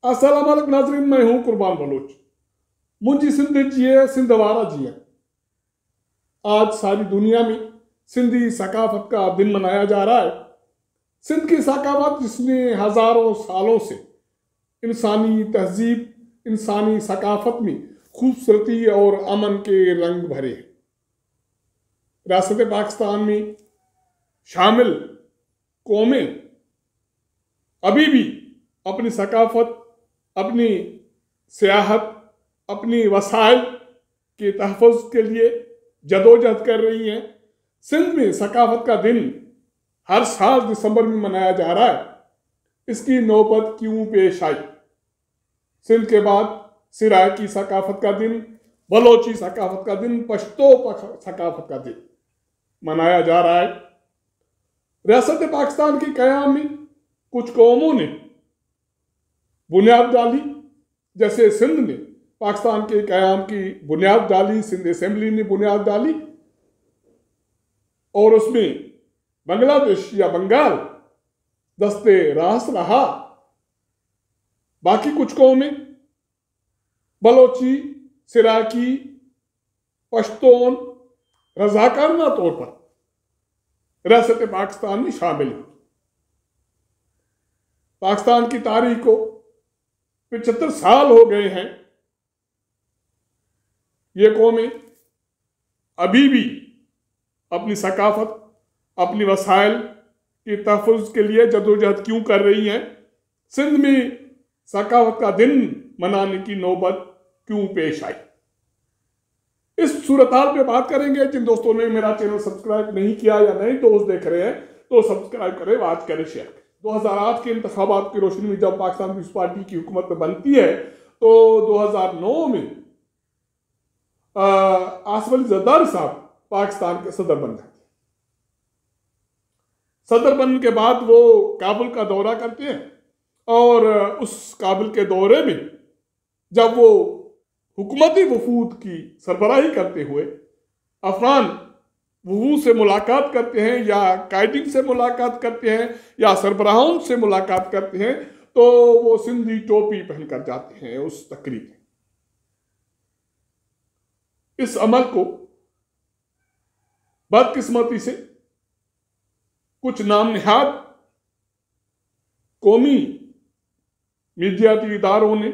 अस्सलाम वालेकुम नाज़रीन, मैं हूं कुर्बान बलोच। मुंजी सिंध जिए सिंधवारा जिए। आज सारी दुनिया में सिंधी सकाफत का दिन मनाया जा रहा है। सिंध की सकाफत जिसने हजारों सालों से इंसानी तहजीब, इंसानी सकाफत में खूबसूरती और अमन के रंग भरे हैं। रियासत पाकिस्तान में शामिल कौमें अभी भी अपनी सकाफत, अपनी सियाहत, अपनी वसाइल के तहफ़्फ़ुज़ के लिए जदोजहद कर रही हैं। सिंध में सकाफत का दिन हर साल दिसंबर में मनाया जा रहा है। इसकी नौबत क्यों पेश आई? सिंध के बाद सिराकी सकाफत का दिन, बलोची सकाफत का दिन, पश्तो सकाफत का दिन मनाया जा रहा है। रियासत पाकिस्तान की क़याम में कुछ कौमों ने बुनियाद डाली, जैसे सिंध ने पाकिस्तान के क़याम की बुनियाद डाली, सिंध असेंबली ने बुनियाद डाली और उसमें बांग्लादेश या बंगाल दस्ते रास रहा। बाकी कुछ कौमें बलोची, सिराकी, पश्तून रज़ाकाराना तौर पर रियासत पाकिस्तान में शामिल हुई। पाकिस्तान की तारीख को 75 साल हो गए हैं। ये कौमें अभी भी अपनी सकाफत, अपनी वसाइल के तहफ़्फ़ुज़ के लिए जदोजहद क्यों कर रही हैं? सिंध में सकाफत का दिन मनाने की नौबत क्यों पेश आई? इस सूरत हाल पे बात करेंगे। जिन दोस्तों ने मेरा चैनल सब्सक्राइब नहीं किया या नए दोस्त देख रहे हैं तो सब्सक्राइब करें, वॉच करें, शेयर करें। 2008 के इंतखाबात की रोशनी में जब पाकिस्तान पीपल्स पार्टी की हुकूमत बनती है तो 2009 में आसिफ अली जरदारी साहब पाकिस्तान के सदर बन जाते हैं। सदर बनने के बाद वो काबुल का दौरा करते हैं और उस काबुल के दौरे में जब वो हुकूमती वफूद की सरबराही करते हुए अफगान वफूद से मुलाकात करते हैं या कायदीन से मुलाकात करते हैं या सरबराहों से मुलाकात करते हैं तो वो सिंधी टोपी पहनकर जाते हैं उस तकरीब में। इस अमल को बदकिस्मती से कुछ नामनिहाद कौमी मीडियाती इदारों ने,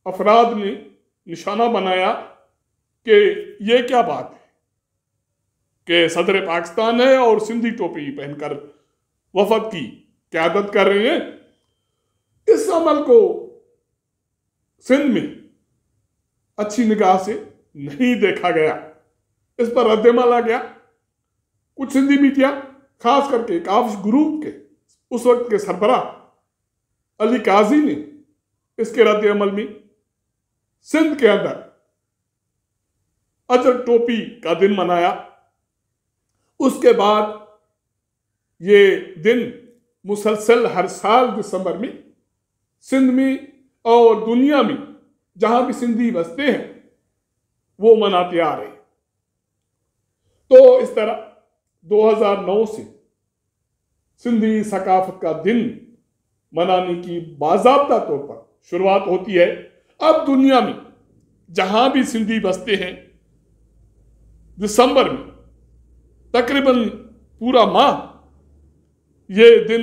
अफराद ने निशाना बनाया कि ये क्या बात है कि सदर पाकिस्तान है और सिंधी टोपी पहनकर वफद की क़यादत कर रहे हैं। इस अमल को सिंध में अच्छी निगाह से नहीं देखा गया। इस पर रद्दमल आ गया। कुछ सिंधी मीडिया, खास करके काविश ग्रुप के उस वक्त के सरबराह अली काजी ने इसके रद्दमल में सिंध के अंदर अजरक टोपी का दिन मनाया। उसके बाद ये दिन मुसलसल हर साल दिसंबर में सिंध में और दुनिया में जहां भी सिंधी बसते हैं वो मनाते आ रहे हैं। तो इस तरह 2009 से सिंधी सकाफत का दिन मनाने की बाज़ाब्ता तौर पर शुरुआत होती है। अब दुनिया में जहां भी सिंधी बसते हैं दिसंबर में तकरीबन पूरा माह ये दिन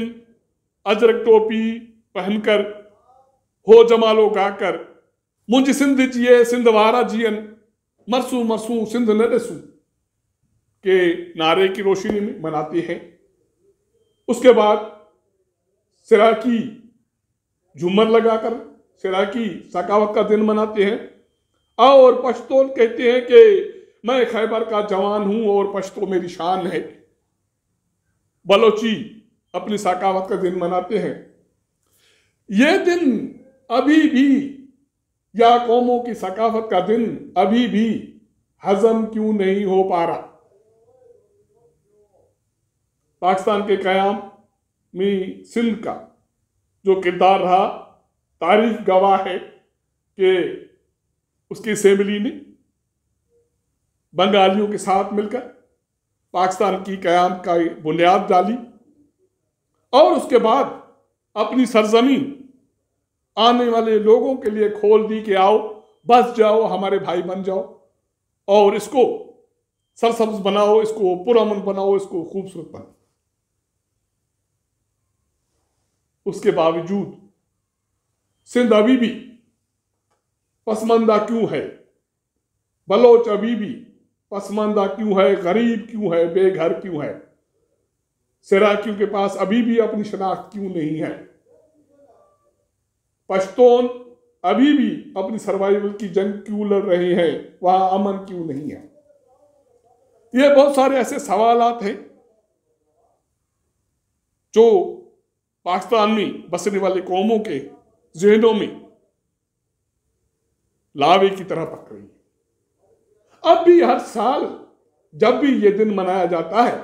अजरक टोपी पहनकर, हो जमालो गाकर, मुंज सिंध जिए सिंधवारा जियन, मरसू मरसू सिंध न रसू के नारे की रोशनी में मनाते हैं। उसके बाद सिराकी झूमर लगाकर सिराकी सकाफत का दिन मनाते हैं और पश्तून कहते हैं कि मैं खैबर का जवान हूं और पश्तो मेरी शान है। बलोची अपनी सकाफत का दिन मनाते हैं। यह दिन अभी भी, या कौमों की सकाफत का दिन अभी भी हजम क्यों नहीं हो पा रहा? पाकिस्तान के क़याम में सिंध का जो किरदार रहा, तारीख गवाह है कि उसकी असेंबली ने बंगालियों के साथ मिलकर पाकिस्तान की क़याम का बुनियाद डाली और उसके बाद अपनी सरजमीन आने वाले लोगों के लिए खोल दी कि आओ, बस जाओ, हमारे भाई बन जाओ और इसको सरसब्ज बनाओ, इसको पुरअमन बनाओ, इसको खूबसूरत बनाओ। उसके बावजूद सिंध अभी भी पसमानदा क्यों है? बलोच अभी भी पसमानदा क्यों है? गरीब क्यों है? बेघर क्यों है? सराइकियों के पास अभी भी अपनी शनाख्त क्यों नहीं है? पश्तून अभी भी अपनी सर्वाइवल की जंग क्यों लड़ रहे हैं? वहां अमन क्यों नहीं है? ये बहुत सारे ऐसे सवालात हैं जो पाकिस्तान में बसने वाले कौमों के जहनों में लावे की तरह पक रही है। अब भी हर साल जब भी ये दिन मनाया जाता है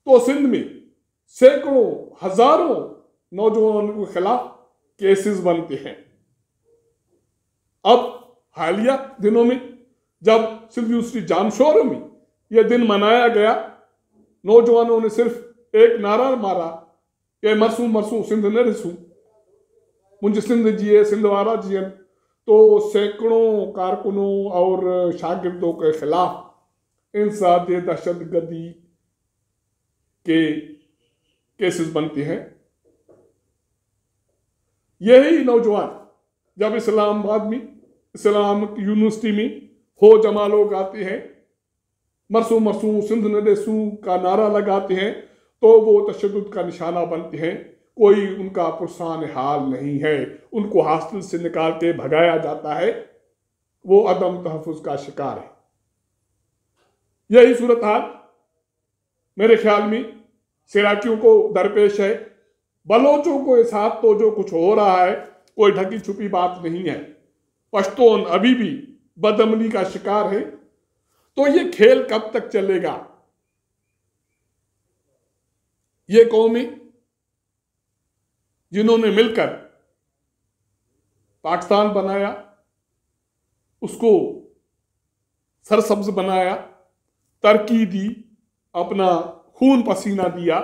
तो सिंध में सैकड़ों हजारों नौजवानों के खिलाफ केसेस बनते हैं। अब हालिया दिनों में जब सिंध यूनिवर्सिटी जामशोर में यह दिन मनाया गया, नौजवानों ने सिर्फ एक नारा मारा कि मरसू मरसू सिंध न रिसू, मुझे सिंध जिए, सिंधवारा जियन। तो सैकड़ों कारकुनों और शागिर्दों के खिलाफ इंसाद दहशतगर्दी के केसेस बनते हैं। यही नौजवान जब इस्लामाबाद में इस्लामिक यूनिवर्सिटी में हो जमालो गाते हैं, मरसू मरसू सिंध न रिसू का नारा लगाते हैं, तो वो तशद्दुद का निशाना बनते हैं। कोई उनका पुरसान हाल नहीं है, उनको हॉस्टल से निकाल के भगाया जाता है, वो अदम तहफ़्फ़ुज़ का शिकार है। यही सूरत हाल मेरे ख्याल में सराइकियों को दरपेश है। बलोचों के साथ तो जो कुछ हो रहा है कोई ढकी छुपी बात नहीं है। पश्तून अभी भी बदअमनी का शिकार है। तो ये खेल कब तक चलेगा? ये कौमें जिन्होंने मिलकर पाकिस्तान बनाया, उसको सरसब्ज बनाया, तरक्की दी, अपना खून पसीना दिया,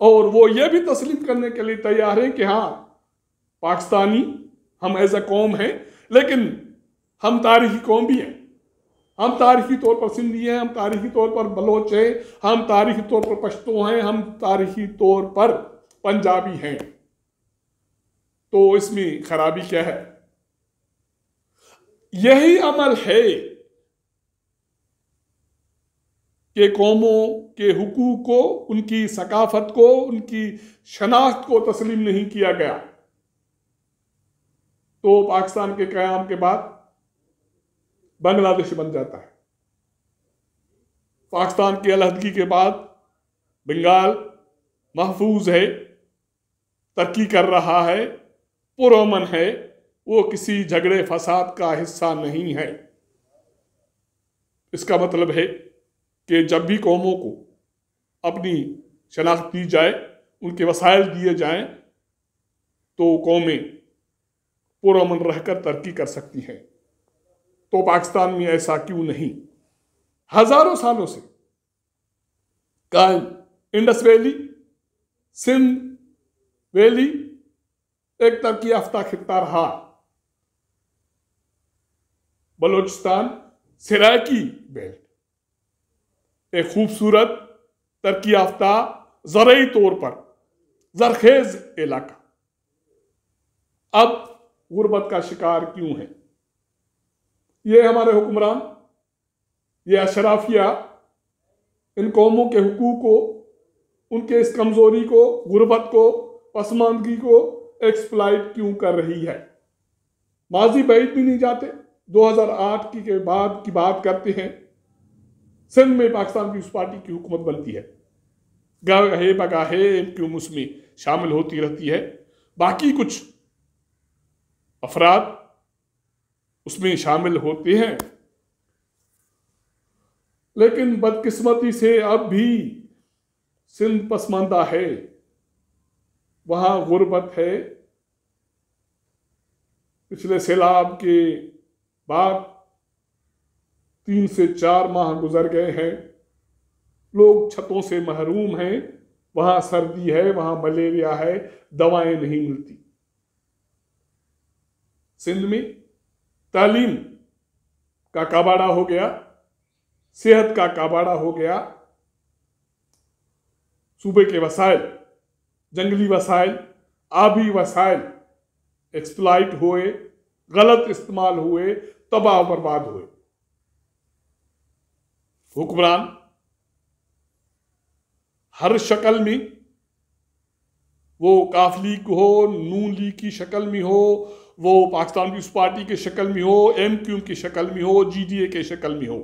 और वो ये भी तस्लीम करने के लिए तैयार हैं कि हाँ, पाकिस्तानी हम एज अ कौम हैं, लेकिन हम तारीखी कौम भी हैं। हम तारीखी तौर पर सिंधी हैं, हम तारीखी तौर पर बलोच हैं, हम तारीखी तौर पर पश्तो हैं, हम तारीखी तौर पर पंजाबी हैं। तो इसमें खराबी क्या है? यही अमल है कि कौमों के हुकूक को, उनकी सकाफत को, उनकी शनाख्त को तस्लीम नहीं किया गया। तो पाकिस्तान के क़याम के बाद बांग्लादेश बन जाता है। पाकिस्तान की अलहदगी के बाद बंगाल महफूज है, तरक्की कर रहा है, पुरअमन है, वो किसी झगड़े फसाद का हिस्सा नहीं है। इसका मतलब है कि जब भी कौमों को अपनी शनाख्त दी जाए, उनके वसाइल दिए जाएं, तो कौमें पुरअमन रहकर तरक्की कर सकती हैं। तो पाकिस्तान में ऐसा क्यों नहीं? हजारों सालों से कायम इंडस वैली, सिंध वैली एक तरक्की याफ्ता खित्ता रहा। बलोचिस्तान सराइकी बेल्ट एक खूबसूरत तरक्की याफ्ता ज़राई तौर पर जरखेज इलाका अब गुर्बत का शिकार क्यों है? ये हमारे हुक्मरान, ये अशराफिया इन कौमों के हुकूक को, उनके इस कमजोरी को, गुर्बत को, पसमानदगी को एक्सप्लॉइट क्यों कर रही है? माजी बैद भी नहीं जाते, 2008 के बाद की बात करते हैं, सिंध में पाकिस्तान की उस पार्टी की हुकूमत बनती है। गाहे बगाहे क्यों उसमें शामिल होती रहती है, बाकी कुछ अफराद उसमें शामिल होते हैं, लेकिन बदकिस्मती से अब भी सिंध पसमानदा है, वहां गुर्बत है। पिछले सैलाब के बाद 3 से 4 माह गुजर गए हैं, लोग छतों से महरूम हैं, वहां सर्दी है, वहां मलेरिया है, दवाएं नहीं मिलती। सिंध में तालीम का कबाड़ा हो गया, सेहत का कबाड़ा हो गया, सूबे के वसाइल, जंगली वसाइल, आबी वसाइल एक्सप्लॉइट हुए, गलत इस्तेमाल हुए, तबाह बर्बाद हुए। हुक्मरान हर शक्ल में, वो काफ लीग हो, नून लीग की शक्ल में हो, वो पाकिस्तान पीपल्स पार्टी की शक्ल में हो, MQ की शक्ल में हो, GDA के शक्ल में हो,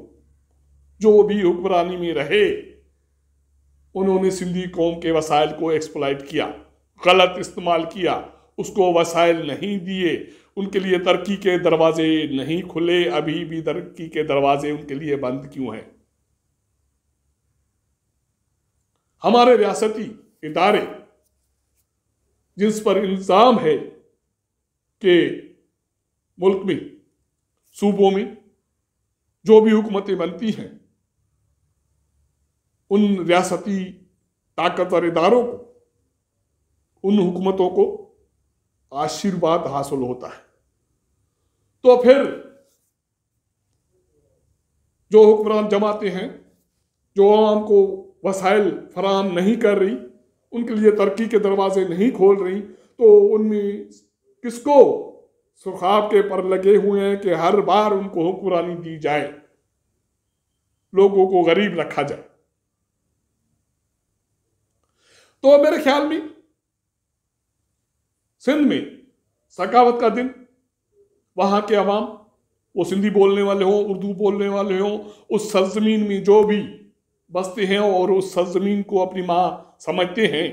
जो भी हुक्मरानी में रहे, उन्होंने सिंधी कौम के वसाइल को एक्सप्लॉइट किया, गलत इस्तेमाल किया, उसको वसाइल नहीं दिए, उनके लिए तरक्की के दरवाजे नहीं खुले। अभी भी तरक्की के दरवाजे उनके लिए बंद क्यों हैं? हमारे रियासती इदारे जिस पर इल्जाम है कि मुल्क में, सूबों में जो भी हुकूमतें बनती हैं, उन रियासती ताकतवर इदारों को, उन हुकूमतों को आशीर्वाद हासिल होता है। तो फिर जो हुक्मरान जमाते हैं, जो आवाम को वसाइल फराहम नहीं कर रही, उनके लिए तरक्की के दरवाजे नहीं खोल रही, तो उनमें किसको सुखाब के पर लगे हुए हैं कि हर बार उनको हुक्मरानी दी जाए, लोगों को गरीब रखा जाए। तो मेरे ख्याल में सिंध में सकावत का दिन, वहां के अवाम, वो सिंधी बोलने वाले हों, उर्दू बोलने वाले हों, उस सरजमीन में जो भी बसते हैं और उस सरजमीन को अपनी मां समझते हैं,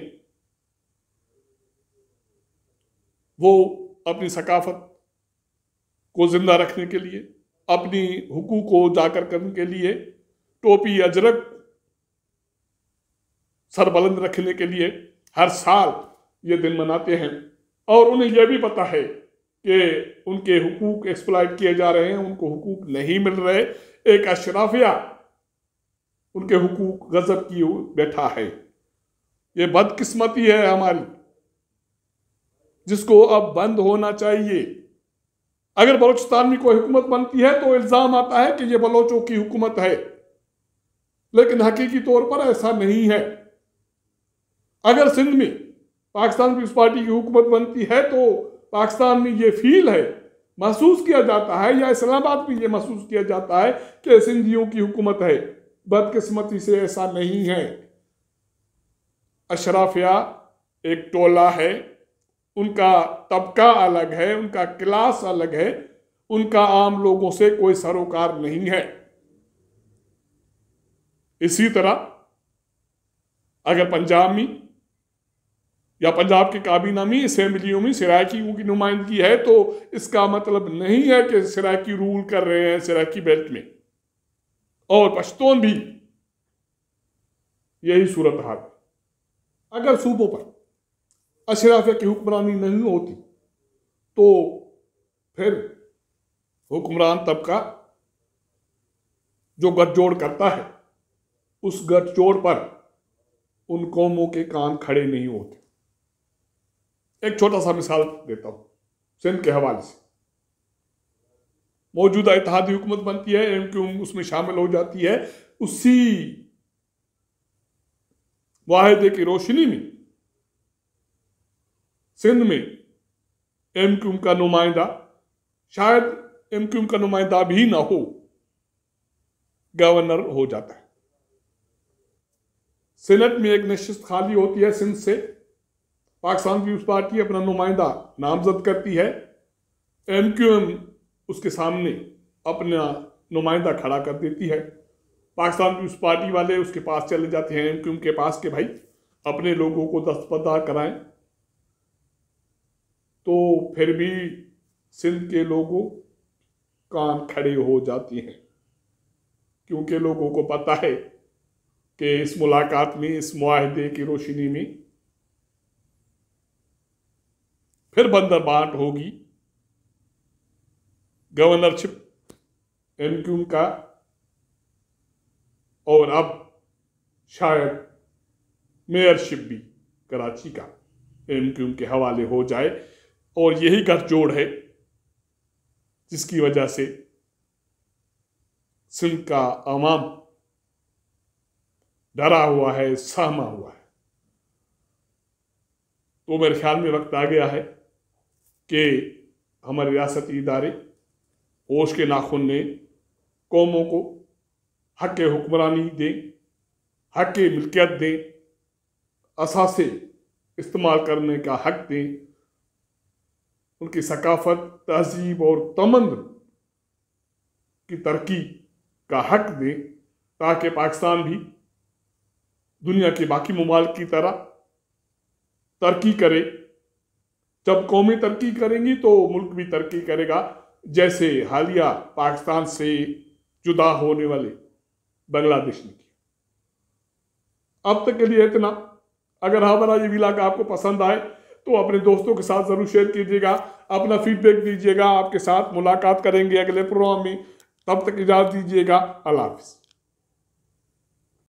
वो अपनी सकाफत को जिंदा रखने के लिए, अपनी हुकूक को उजागर करने के लिए, टोपी अजरक सरबलंद रखने के लिए हर साल ये दिन मनाते हैं। और उन्हें यह भी पता है कि उनके हुकूक एक्सप्लॉइट किए जा रहे हैं, उनको हुकूक नहीं मिल रहे। एक अशराफिया उनके हुकूक गजब किए बैठा है। ये बदकिस्मती है हमारी, जिसको अब बंद होना चाहिए। अगर बलूचिस्तान में कोई हुकूमत बनती है तो इल्जाम आता है कि ये बलोचों की हुकूमत है, लेकिन हकीकी तौर पर ऐसा नहीं है। अगर सिंध में पाकिस्तान पीपल्स पार्टी की हुकूमत बनती है तो पाकिस्तान में ये फील है, महसूस किया जाता है, या इस्लामाबाद में ये महसूस किया जाता है कि सिंधियों की हुकूमत है। बदकिस्मती से ऐसा नहीं है। अशराफिया एक टोला है, उनका तबका अलग है, उनका क्लास अलग है, उनका आम लोगों से कोई सरोकार नहीं है। इसी तरह अगर पंजाब में या पंजाब के काबीना में, असेंबलियों में सराइकियों की नुमाइंदगी है, तो इसका मतलब नहीं है कि सराइकी रूल कर रहे हैं सराइकी बेल्ट में। और पश्तून भी यही सूरत हाल। अगर सूबों पर अशराफिया की हुक्मरानी नहीं होती तो फिर हुक्मरान तबका जो गठजोड़ करता है, उस गठजोड़ पर उन कौमों के कान खड़े नहीं होते। एक छोटा सा मिसाल देता हूं सिंध के हवाले से। मौजूदा इत्तेहादी हुकूमत बनती है, MQ उसमें शामिल हो जाती है। उसी वाहिदे की रोशनी में सिंध में MQ का नुमाइंदा, शायद MQ का नुमाइंदा भी ना हो, गवर्नर हो जाता है। सेनेट में एक नशिस्त खाली होती है सिंध से, पाकिस्तान पीपल्स पार्टी अपना नुमाइंदा नामजद करती है, MQM उसके सामने अपना नुमाइंदा खड़ा कर देती है। पाकिस्तान पीपल्स पार्टी वाले उसके पास चले जाते हैं, MQM के पास, के भाई अपने लोगों को दस्तबरदार कराएं। तो फिर भी सिंध के लोगों कान खड़े हो जाते हैं, क्योंकि लोगों को पता है कि इस मुलाकात में, इस मुआहदे की रोशनी में फिर बंदर बांट होगी। गवर्नरशिप MQ का, और अब शायद मेयरशिप भी कराची का MQ के हवाले हो जाए। और यही गठजोड़ है जिसकी वजह से सिंध का अवाम डरा हुआ है, सहमा हुआ है। तो मेरे ख्याल में वक्त आ गया है कि हमारे रियासती इदारे होश के नाखून ने कौमों को हक हुक्मरानी दें, हक मिल्कियत दें, असासे इस्तेमाल करने का हक दें, उनकी सकाफत, तहजीब और तमन्द की तरक्की का हक दें, ताकि पाकिस्तान भी दुनिया के बाकी ममालिक की तरह तरक्की करे। जब कौमें तरक्की करेंगी तो मुल्क भी तरक्की करेगा, जैसे हालिया पाकिस्तान से जुदा होने वाले बांग्लादेश ने किया। अब तक के लिए इतना। अगर हमारा ये व्लॉग आपको पसंद आए तो अपने दोस्तों के साथ ज़रूर शेयर कीजिएगा, अपना फीडबैक दीजिएगा। आपके साथ मुलाकात करेंगे अगले प्रोग्राम में। तब तक इजाज़त दीजिएगा। अल्लाह हाफ़िज़।